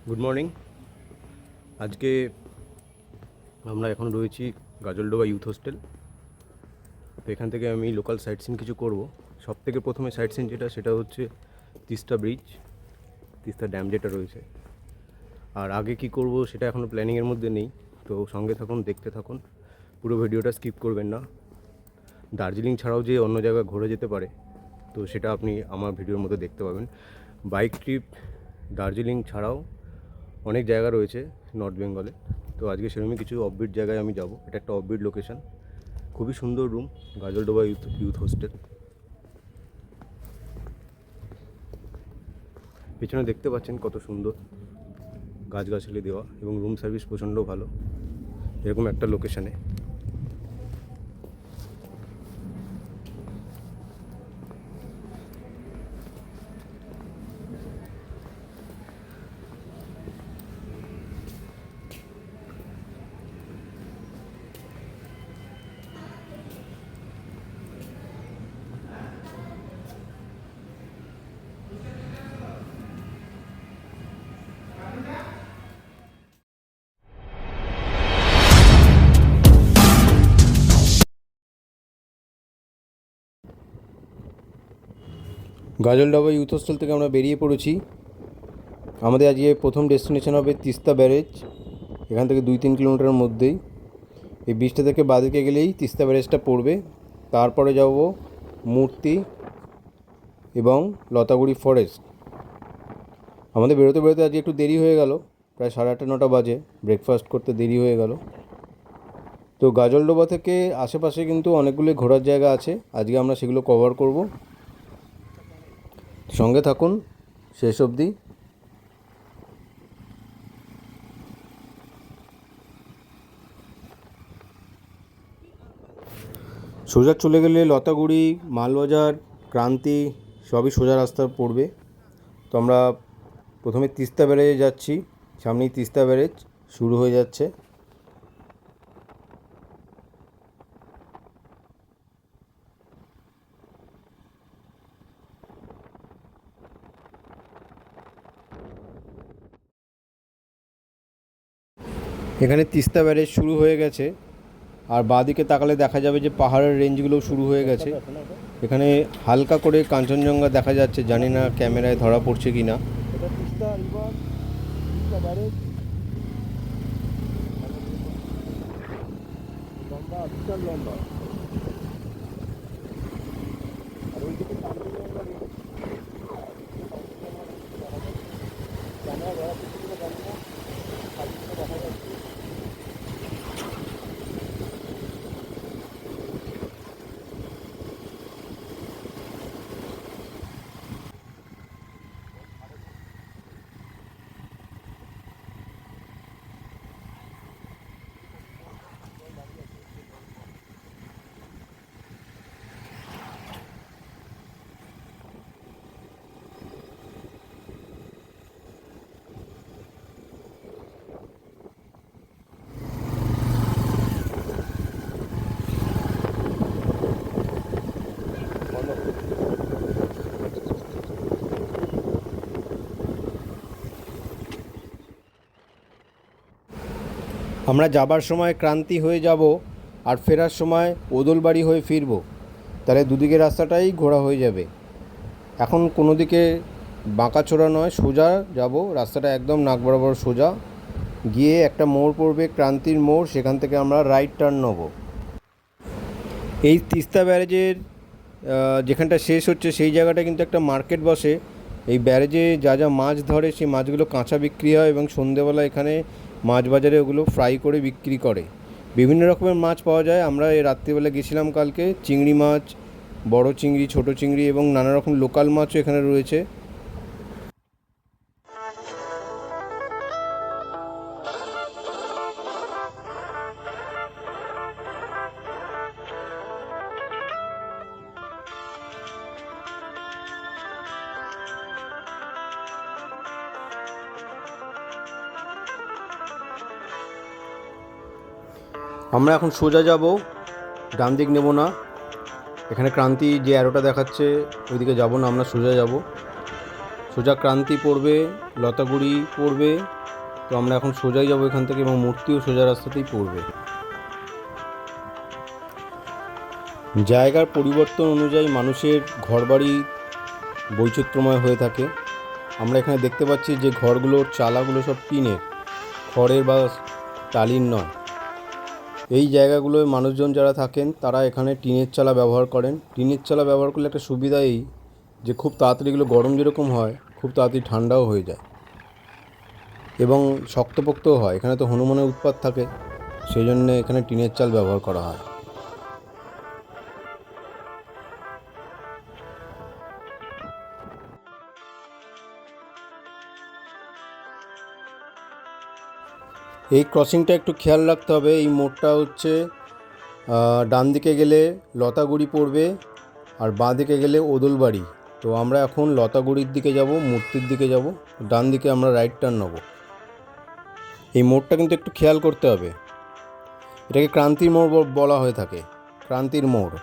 Good morning. আজকে আমরা এখন রয়েছি গাজলডোবা ইউথ হোস্টেল। তো এখান থেকে আমি লোকাল সাইট সিন কিছু করব। সব থেকে প্রথমে সাইট সিন সেটা হচ্ছে তিস্তা ব্রিজ, তিস্তা ড্যাম যেটা রয়েছে। আর আগে কি করব সেটা এখনও প্ল্যানিংয়ের মধ্যে নেই, তো সঙ্গে থাকুন, দেখতে থাকুন, পুরো ভিডিওটা স্কিপ করবেন না। দার্জিলিং ছাড়াও যে অন্য জায়গায় ঘুরে যেতে পারে, তো সেটা আপনি আমার ভিডিওর মধ্যে দেখতে পাবেন। বাইক ট্রিপ দার্জিলিং ছাড়াও অনেক জায়গা রয়েছে নর্থ বেঙ্গলে। তো আজকে সেরকমই কিছু অফবিট জায়গায় আমি যাব। এটা একটা অফবিট লোকেশন, খুবই সুন্দর রুম, গাজলডোবা ইউথ হোস্টেল। পেছনে দেখতে পাচ্ছেন কত সুন্দর গাছগাছালি দেওয়া, এবং রুম সার্ভিস প্রচণ্ড ভালো এরকম একটা লোকেশানে। গাজলডোবা ইউথ হোস্টেল থেকে আমরা বেরিয়ে পড়েছি। আমাদের আজকে প্রথম ডেস্টিনেশন হবে তিস্তা ব্যারেজ। এখান থেকে 2-3 কিলোমিটারের মধ্যেই এই ব্রিজটা থেকে বাঁদিকে গেলেই তিস্তা ব্যারেজটা পড়বে। তারপরে যাব মূর্তি এবং লতাগুড়ি ফরেস্ট। আমাদের বেরোতে বেরোতে আজকে একটু দেরি হয়ে গেল, প্রায় 8:30-9টা বাজে। ব্রেকফাস্ট করতে দেরি হয়ে গেল। তো গাজলডোবা থেকে আশেপাশে কিন্তু অনেকগুলো ঘোরার জায়গা আছে, আজকে আমরা সেগুলো কভার করব। সঙ্গে থাকুন শেষ অবধি। সোজা চলে গেলে লতাগুড়ি, মালবাজার, ক্রান্তি সবই সোজা রাস্তা পড়বে। তো আমরা প্রথমে তিস্তা ব্যারেজে যাচ্ছি। সামনেই তিস্তা ব্যারেজ শুরু হয়ে যাচ্ছে। এখানে তিস্তা ব্যারেজ শুরু হয়ে গেছে, আর বাঁদিকে তাকালে দেখা যাবে যে পাহাড়ের রেঞ্জগুলো শুরু হয়ে গেছে। এখানে হালকা করে কাঞ্চনজঙ্ঘা দেখা যাচ্ছে, জানি না ক্যামেরায় ধরা পড়ছে কি না। আমরা যাবার সময় ক্রান্তি হয়ে যাব, আর ফেরার সময় ওদলবাড়ি হয়ে ফিরব। তাহলে দুদিকে রাস্তাটাই ঘোরা হয়ে যাবে। এখন কোনো দিকে বাঁকাচোরা নয়, সোজা যাব। রাস্তাটা একদম নাক বরাবর সোজা গিয়ে একটা মোড় পড়বে, ক্রান্তির মোড়। সেখান থেকে আমরা রাইট টার্ন নেব। এই তিস্তা ব্যারেজের যেখানটা শেষ হচ্ছে সেই জায়গাটা কিন্তু একটা মার্কেট বসে। এই ব্যারেজে যা যা মাছ ধরে সেই মাছগুলো কাঁচা বিক্রি হয়, এবং সন্ধেবেলা এখানে মাছ বাজারে ওগুলো ফ্রাই করে বিক্রি করে। বিভিন্ন রকমের মাছ পাওয়া যায়। আমরা এই রাত্রিবেলা গেছিলাম কালকে, চিংড়ি মাছ, বড় চিংড়ি, ছোট চিংড়ি এবং নানা রকম লোকাল মাছও এখানে রয়েছে। আমরা এখন সোজা যাব, ডান দিক নেব না। এখানে ক্রান্তি যে অ্যারোটা দেখাচ্ছে ওইদিকে যাব না, আমরা সোজা যাব। সোজা ক্রান্তি পড়বে, লতাগুড়ি পড়বে। তো আমরা এখন সোজাই যাবো এখান থেকে, এবং মূর্তিও সোজা রাস্তাতেই পড়বে। জায়গার পরিবর্তন অনুযায়ী মানুষের ঘরবাড়ি বৈচিত্র্যময় হয়ে থাকে। আমরা এখানে দেখতে পাচ্ছি যে ঘরগুলোর চালাগুলো সব টিনের, খড়ের বা টালির নয়। এই জায়গাগুলোয় মানুষজন যারা থাকেন তারা এখানে টিনের চালা ব্যবহার করেন। টিনের চালা ব্যবহার করলে একটা সুবিধা এই যে খুব তাড়াতাড়ি এগুলো গরম যেরকম হয়, খুব তাড়াতাড়ি ঠান্ডাও হয়ে যায় এবং শক্তপোক্তও হয়। এখানে তো হনুমানের উৎপাত থাকে, সেই জন্যে এখানে টিনের চাল ব্যবহার করা হয়। এই ক্রসিংটা একটু খেয়াল রাখতে হবে। এই মোড়টা হচ্ছে ডান দিকে গেলে লতাগুড়ি পড়বে আর বাঁ দিকে গেলে ওদলবাড়ি। তো আমরা এখন লতাগুড়ির দিকে যাব, মূর্তির দিকে যাব। ডান দিকে আমরা রাইট টার্ন নেব। এই মোড়টা কিন্তু একটু খেয়াল করতে হবে। এটাকে ক্রান্তির মোড় বলা হয়ে থাকে, ক্রান্তির মোড়।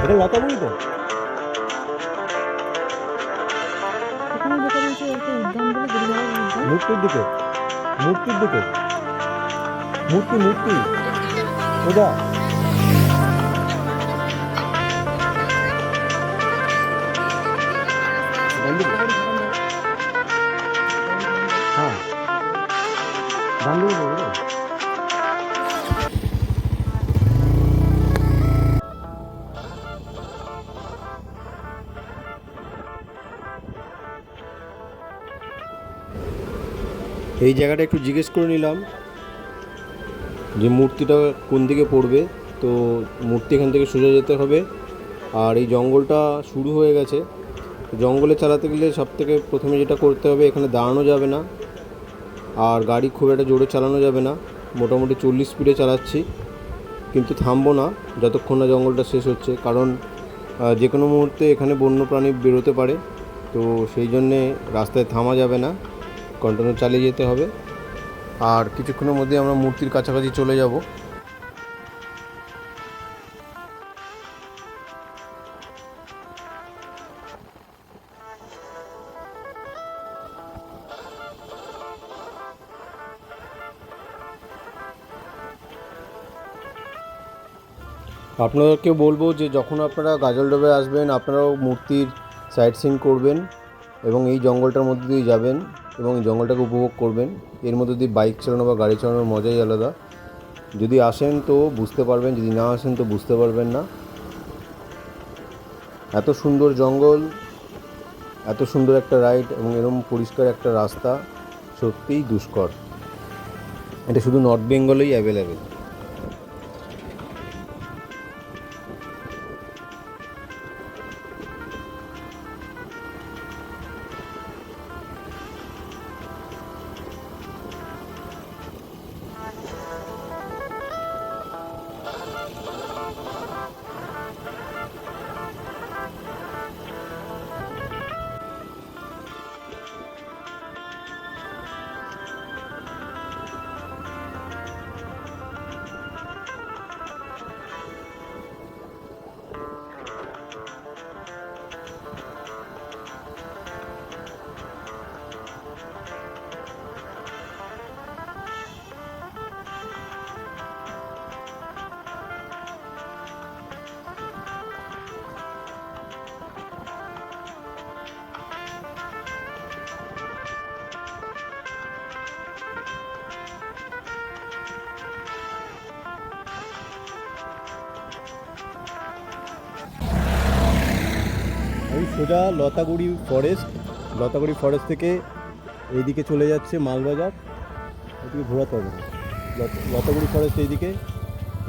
এটা লতাগুড়ি তো। মূর্তির দিকে, মূর্তির দিকে, মূর্তি মূর্তি সোজা। হ্যাঁ, ডান দিকে পড়বে। এই জায়গাটা একটু জিজ্ঞেস করে নিলাম যে মূর্তিটা কোন দিকে পড়বে। তো মূর্তি এখান থেকে সোজা যেতে হবে। আর এই জঙ্গলটা শুরু হয়ে গেছে। জঙ্গলে চালাতে গেলে সবথেকে প্রথমে যেটা করতে হবে, এখানে দাঁড়ানো যাবে না আর গাড়ি খুব একটা জোরে চালানো যাবে না। মোটামুটি 40 স্পিডে চালাচ্ছি, কিন্তু থামবো না যতক্ষণ না জঙ্গলটা শেষ হচ্ছে, কারণ যে কোনো মুহূর্তে এখানে বন্যপ্রাণী বেরোতে পারে। তো সেই জন্যে রাস্তায় থামা যাবে না, কন্টিনিউ চালিয়ে যেতে হবে। আর কিছুক্ষণের মধ্যে আমরা মূর্তির কাছাকাছি চলে যাব। আপনাদেরকে বলবো যে যখন আপনারা গাজলডোবে আসবেন আপনারাও মূর্তির সাইট সিন করবেন এবং এই জঙ্গলটার মধ্যে দিয়ে যাবেন এবং এই জঙ্গলটাকে উপভোগ করবেন। এর মধ্যে দিয়ে বাইক চালানো বা গাড়ি চালানোর মজাই আলাদা। যদি আসেন তো বুঝতে পারবেন, যদি না আসেন তো বুঝতে পারবেন না। এত সুন্দর জঙ্গল, এত সুন্দর একটা রাইড এবং এরকম পরিষ্কার একটা রাস্তা সত্যিই দুষ্কর। এটা শুধু নর্থ বেঙ্গলেই অ্যাভেলেবেল। এই সোজা লতাগুড়ি ফরেস্ট থেকে এইদিকে চলে যাচ্ছে মালবাজার। এদিকে ঘোরাতে হবে না, লতাগুড়ি ফরেস্ট এইদিকে,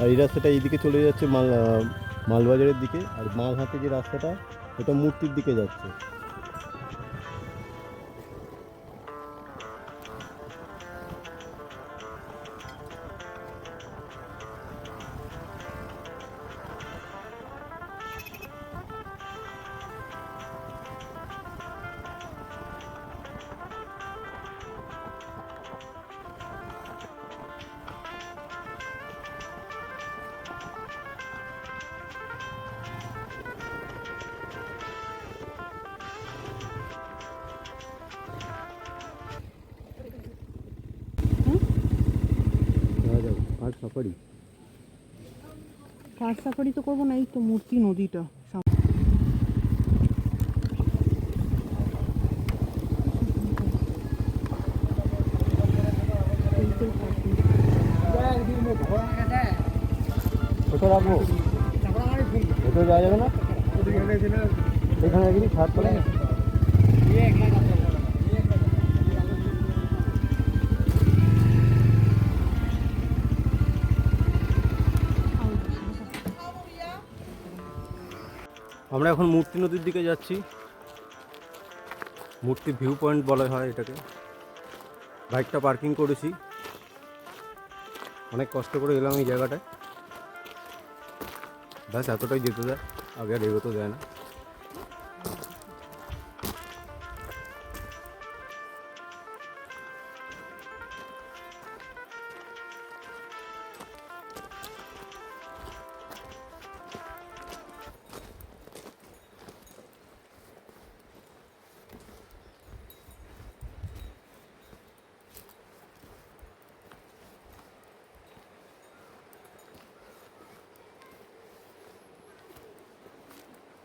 আর এই রাস্তাটা এইদিকে চলে যাচ্ছে মালবাজারের দিকে। আর বাঁ হাতে যে রাস্তাটা ওটা মূর্তির দিকে যাচ্ছে। আর সাফারি কার সাফারি তো করবো না, এই তো মূর্তি নদীটা ওটা রাখবো, ওটা যাওয়া যাবে না, এখানে একদিন ছাড় করে না। আমরা এখন মূর্তি নদীর দিকে যাচ্ছি। মূর্তি ভিউ পয়েন্ট বলা হয় এটাকে। বাইকটা পার্কিং করেছি, অনেক কষ্ট করে এলাম এই জায়গাটায়। ব্যাস এতটাই যেতে দেয়, আগে আর এগোতে দেয় না।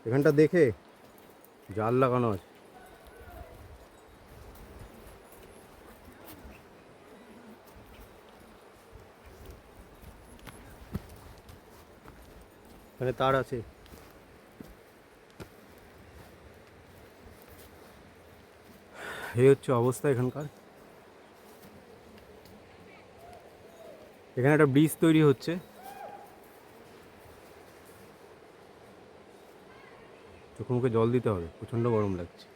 এখানটা দেখে জাল লাগানো আছে। এখানে তার আছে। এই হচ্ছে অবস্থা এখানকার। এখানে একটা ব্রিজ তৈরি হচ্ছে। চোখে মুখে জল দিতে হবে, প্রচণ্ড গরম লাগছে।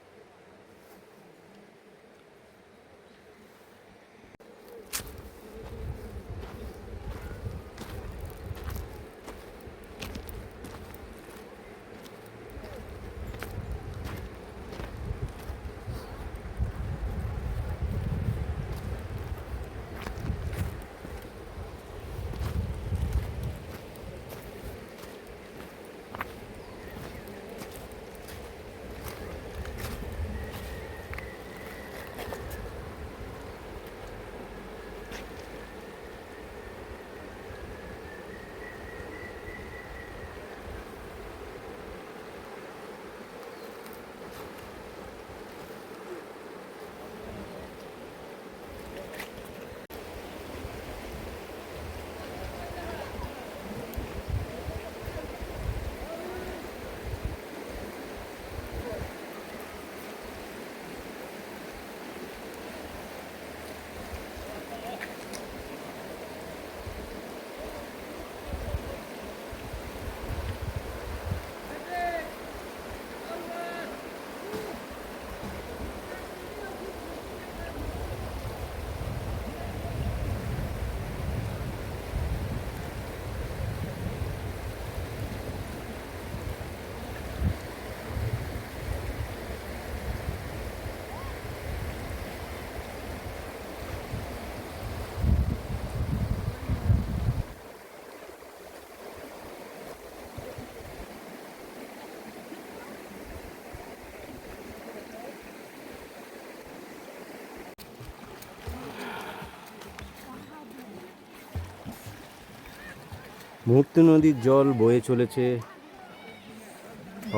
মূর্তি নদীর জল বয়ে চলেছে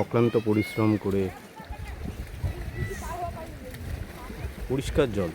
অক্লান্ত পরিশ্রম করে, পরিষ্কার জল।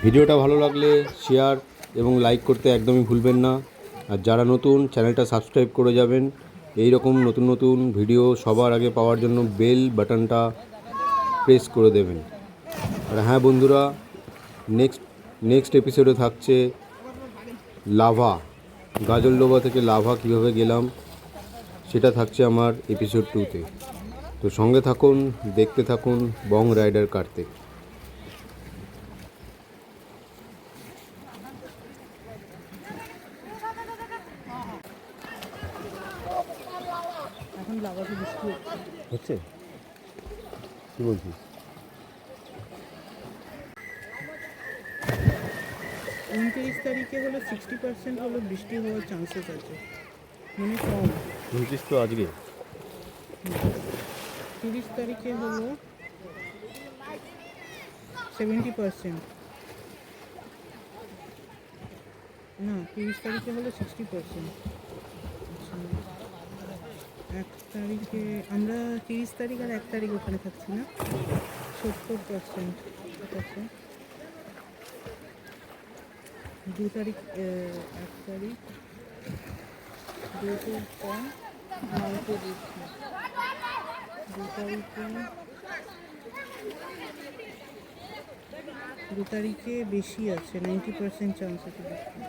ভিডিওটা ভালো লাগলে শেয়ার এবং লাইক করতে একদমই ভুলবেন না। আর যারা নতুন, চ্যানেলটা সাবস্ক্রাইব করে যাবেন। এই রকম নতুন নতুন ভিডিও সবার আগে পাওয়ার জন্য বেল বাটনটা প্রেস করে দেবেন। আর হ্যাঁ বন্ধুরা, নেক্সট এপিসোডে থাকছে লাভা, গাজলডোবা থেকে লাভা কীভাবে গেলাম সেটা থাকছে আমার এপিসোড 2-তে। তো সঙ্গে থাকুন, দেখতে থাকুন বং রাইডার কার্তিক। এখন লাগাতে বৃষ্টি হচ্ছে কী বলছিস? 29 তারিখে হলো 60% হলো বৃষ্টি হওয়ার চান্সেস আছে, মানে কম। 29 তো আজকে। 30 তারিখে হলো 70%, না 30 তারিখে হলো 60%। আচ্ছা, 1 তারিখে আমরা 30 তারিখ আর 1 তারিখ ওখানে থাকছি না, 70%। ঠিক আছে, 2 তারিখ 1 তারিখ 2 কম, 9 দিচ্ছি 2 তারিখে, 2 তারিখে বেশি আছে, 90% চান্স আছে বৃষ্টি।